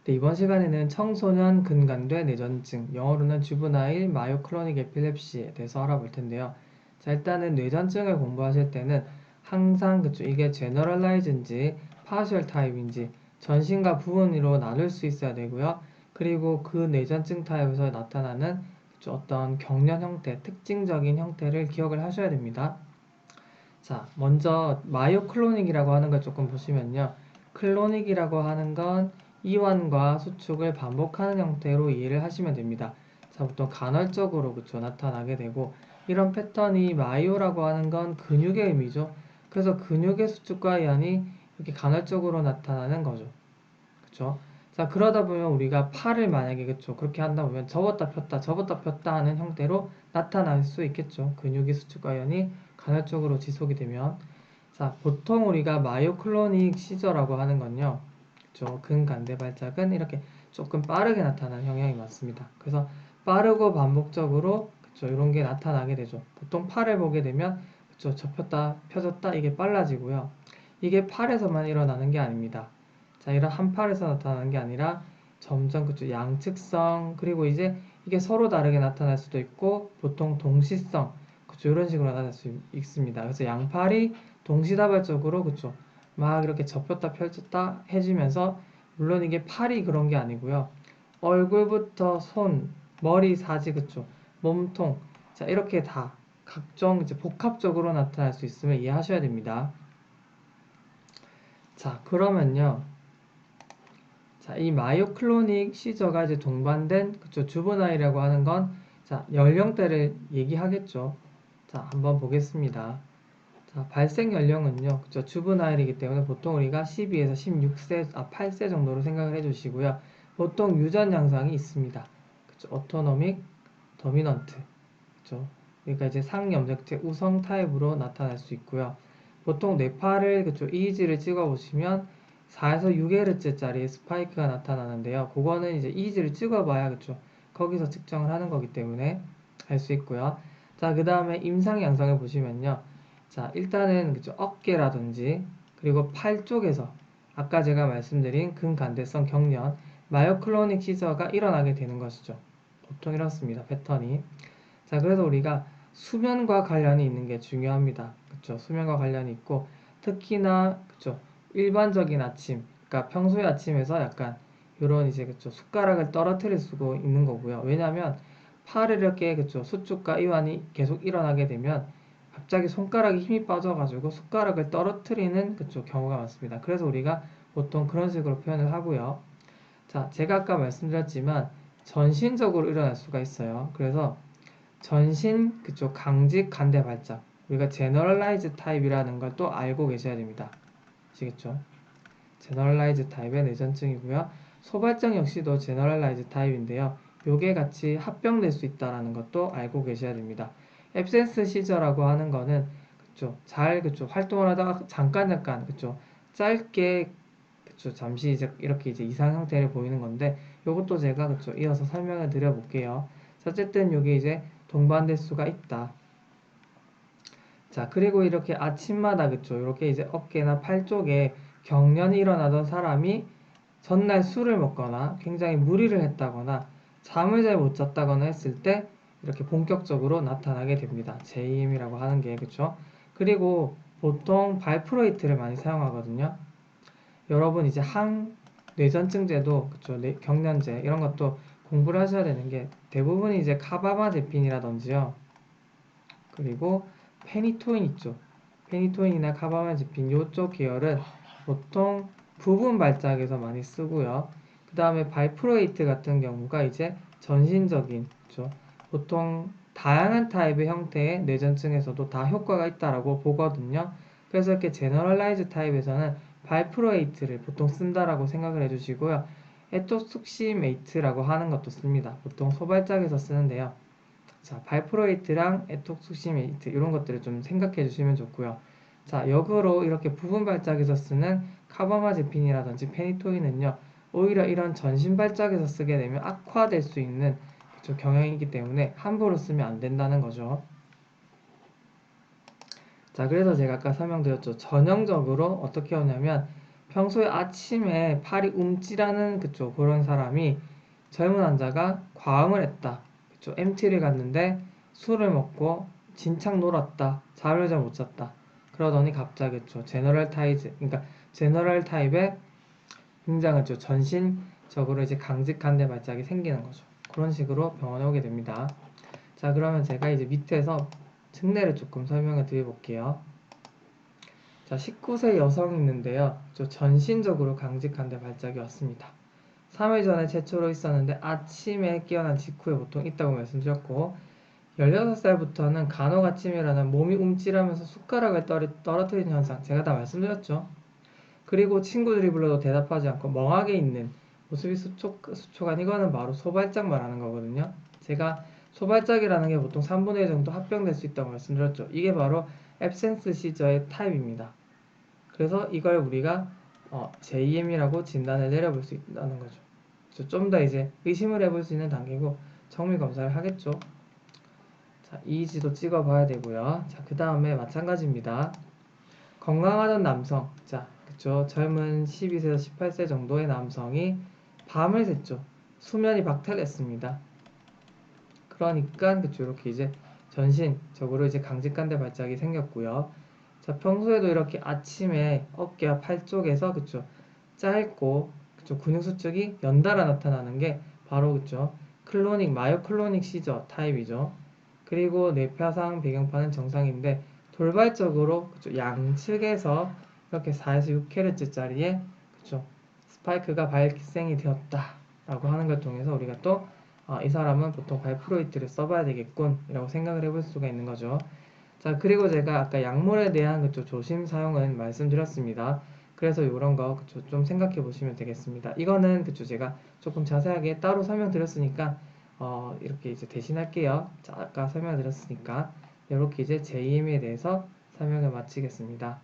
네, 이번 시간에는 청소년 근간대 뇌전증, 영어로는 주브나일 마요클로닉 에필lep시에 대해서 알아볼 텐데요. 자, 일단은 뇌전증을 공부하실 때는 항상 이게 제너럴라이즈인지 파셜 타입인지 전신과 부분으로 나눌 수 있어야 되고요. 그리고 그 뇌전증 타입에서 나타나는 어떤 경련 형태, 특징적인 형태를 기억을 하셔야 됩니다. 자, 먼저 마요클로닉이라고 하는 걸 조금 보시면요. 클로닉이라고 하는 건 이완과 수축을 반복하는 형태로 이해를 하시면 됩니다. 자, 보통 간헐적으로 나타나게 되고 이런 패턴이 마이오라고 하는 건 근육의 의미죠. 그래서 근육의 수축과 이완이 이렇게 간헐적으로 나타나는 거죠. 그쵸? 자, 그러다 보면 우리가 팔을 만약에 그렇게 한다 보면 접었다 폈다 접었다 폈다 하는 형태로 나타날 수 있겠죠. 근육의 수축과 연이 간헐적으로 지속이 되면. 자, 보통 우리가 마요클로닉 시저라고 하는 건요. 그쵸? 근간대 발작은 이렇게 조금 빠르게 나타나는 경향이 많습니다. 그래서 빠르고 반복적으로 이런 게 나타나게 되죠. 보통 팔을 보게 되면 접혔다 펴졌다 이게 빨라지고요. 이게 팔에서만 일어나는 게 아닙니다. 자, 이런 한 팔에서 나타나는 게 아니라 점점 양측성 그리고 이제 이게 서로 다르게 나타날 수도 있고 보통 동시성 이런 식으로 나타날 수 있습니다. 그래서 양팔이 동시다발적으로 막 이렇게 접혔다 펼쳤다 해지면서 물론 이게 팔이 그런 게 아니고요. 얼굴부터 손, 머리, 사지 몸통 자 이렇게 다 각종 복합적으로 나타날 수 있음을 이해하셔야 됩니다. 자, 그러면요. 자, 이 마요클로닉 시저가 이제 동반된 주브나일이라고 하는 건 자, 연령대를 얘기하겠죠. 자, 한번 보겠습니다. 자, 발생 연령은요. 주브나일이기 때문에 보통 우리가 12에서 16세, 8세 정도로 생각을 해 주시고요. 보통 유전 양상이 있습니다. 오토노믹 도미넌트. 그죠? 그러니까 이제 상염색체 우성 타입으로 나타날 수 있고요. 보통 뇌파를 EEG를 찍어 보시면 4에서 6Hz짜리 스파이크가 나타나는데요. 그거는 이제 EEG를 찍어봐야 거기서 측정을 하는 거기 때문에 알 수 있고요. 자, 그 다음에 임상 양상을 보시면요. 자, 일단은 어깨라든지 그리고 팔 쪽에서 아까 제가 말씀드린 근간대성 경련 마요클로닉 시저가 일어나게 되는 것이죠. 보통 이렇습니다. 패턴이. 자, 그래서 우리가 수면과 관련이 있는 게 중요합니다. 그쵸? 수면과 관련이 있고, 특히나, 일반적인 아침, 그러니까 평소의 아침에서 약간, 요런 이제, 숟가락을 떨어뜨릴 수가 있는 거고요. 왜냐면, 팔을 이렇게, 수축과 이완이 계속 일어나게 되면, 갑자기 손가락에 힘이 빠져가지고 숟가락을 떨어뜨리는, 경우가 많습니다. 그래서 우리가 보통 그런 식으로 표현을 하고요. 자, 제가 아까 말씀드렸지만, 전신적으로 일어날 수가 있어요. 그래서, 전신 강직 간대 발작 우리가 제너럴라이즈 타입이라는 걸 또 알고 계셔야 됩니다. 아시겠죠? 제너럴라이즈 타입의 뇌전증이고요. 소발적 역시도 제너럴라이즈 타입인데요. 요게 같이 합병될 수 있다는 것도 알고 계셔야 됩니다. 앱센스 시저라고 하는 거는 잘 활동을 하다가 잠깐 짧게 잠시 이렇게 이상 형태를 보이는 건데 요것도 제가 이어서 설명을 드려 볼게요. 어쨌든 요게 이제 동반될 수가 있다. 자, 그리고 이렇게 아침마다 이렇게 이제 어깨나 팔 쪽에 경련이 일어나던 사람이 전날 술을 먹거나 굉장히 무리를 했다거나 잠을 잘 못 잤다거나 했을 때 이렇게 본격적으로 나타나게 됩니다. JM이라고 하는 게 그쵸? 그리고 보통 발프로이트를 많이 사용하거든요. 여러분 이제 항뇌전증제도 경련제 이런 것도 공부를 하셔야 되는 게 대부분이 이제 카바마제핀이라든지요. 그리고 페니토인 있죠. 페니토인이나 카바마제핀 이쪽 계열은 보통 부분 발작에서 많이 쓰고요. 그 다음에 발프로이트 같은 경우가 이제 전신적인 그렇죠? 보통 다양한 타입의 형태의 뇌전증에서도 다 효과가 있다라고 보거든요. 그래서 이렇게 제너럴라이즈 타입에서는 발프로이트를 보통 쓴다라고 생각을 해주시고요. 에토숙시메이트라고 하는 것도 씁니다. 보통 소발작에서 쓰는데요. 자, 발프로이트랑 에톡숙시메이트 이런 것들을 좀 생각해 주시면 좋고요. 자, 역으로 이렇게 부분 발작에서 쓰는 카바마제핀이라든지 페니토인은요. 오히려 이런 전신 발작에서 쓰게 되면 악화될 수 있는 경향이기 때문에 함부로 쓰면 안 된다는 거죠. 자, 그래서 제가 아까 설명드렸죠. 전형적으로 어떻게 하냐면 평소에 아침에 팔이 움찔하는 그쵸 그런 사람이 젊은 환자가 과음을 했다. 그쵸 MT를 갔는데 술을 먹고 진창 놀았다. 잠을 잘 못 잤다. 그러더니 갑자기 그쵸 제너럴 타이즈 그러니까 제너럴 타입의 굉장히 그쵸 전신적으로 이제 강직한데 발작이 생기는 거죠. 그런 식으로 병원에 오게 됩니다. 자 그러면 제가 이제 밑에서 증례를 조금 설명을 드려볼게요. 자 19세 여성이 있는데요. 전신적으로 강직한데 발작이 왔습니다. 3일 전에 최초로 있었는데 아침에 깨어난 직후에 보통 있다고 말씀드렸고 16살부터는 간호가침이라는 몸이 움찔하면서 숟가락을 떨어뜨리는 현상 제가 다 말씀드렸죠. 그리고 친구들이 불러도 대답하지 않고 멍하게 있는 모습이 수초간 이거는 바로 소발작 말하는 거거든요. 제가 소발작이라는 게 보통 3분의 1 정도 합병될 수 있다고 말씀드렸죠. 이게 바로 앱센스 시저의 타입입니다. 그래서 이걸 우리가 JM이라고 진단을 내려볼 수 있다는 거죠. 좀 더 이제 의심을 해볼 수 있는 단계고 정밀 검사를 하겠죠. 자, EEG도 찍어봐야 되고요. 자, 그 다음에 마찬가지입니다. 건강하던 남성, 자, 그쵸. 젊은 12세에서 18세 정도의 남성이 밤을 샜죠. 수면이 박탈했습니다. 그러니까, 그쵸. 이렇게 이제 전신적으로 이제 강직간대 발작이 생겼고요. 자, 평소에도 이렇게 아침에 어깨와 팔 쪽에서, 그쵸. 짧고, 그쵸. 근육 수축이 연달아 나타나는 게 바로, 그쵸. 마요클로닉 시저 타입이죠. 그리고 뇌파상 배경파는 정상인데, 돌발적으로 그쵸, 양측에서 이렇게 4에서 6Hz짜리의 그쵸, 스파이크가 발생이 되었다라고 하는 걸 통해서 우리가 또 이 사람은 보통 발프로이트를 써봐야 되겠군 이라고 생각을 해볼 수가 있는 거죠. 자 그리고 제가 아까 약물에 대한 그쵸, 조심 사용은 말씀드렸습니다. 그래서 이런 거 그쵸, 좀 생각해 보시면 되겠습니다. 이거는 그쵸, 제가 조금 자세하게 따로 설명드렸으니까 이렇게 이제 대신할게요. 자, 아까 설명드렸으니까 이렇게 이제 JM에 대해서 설명을 마치겠습니다.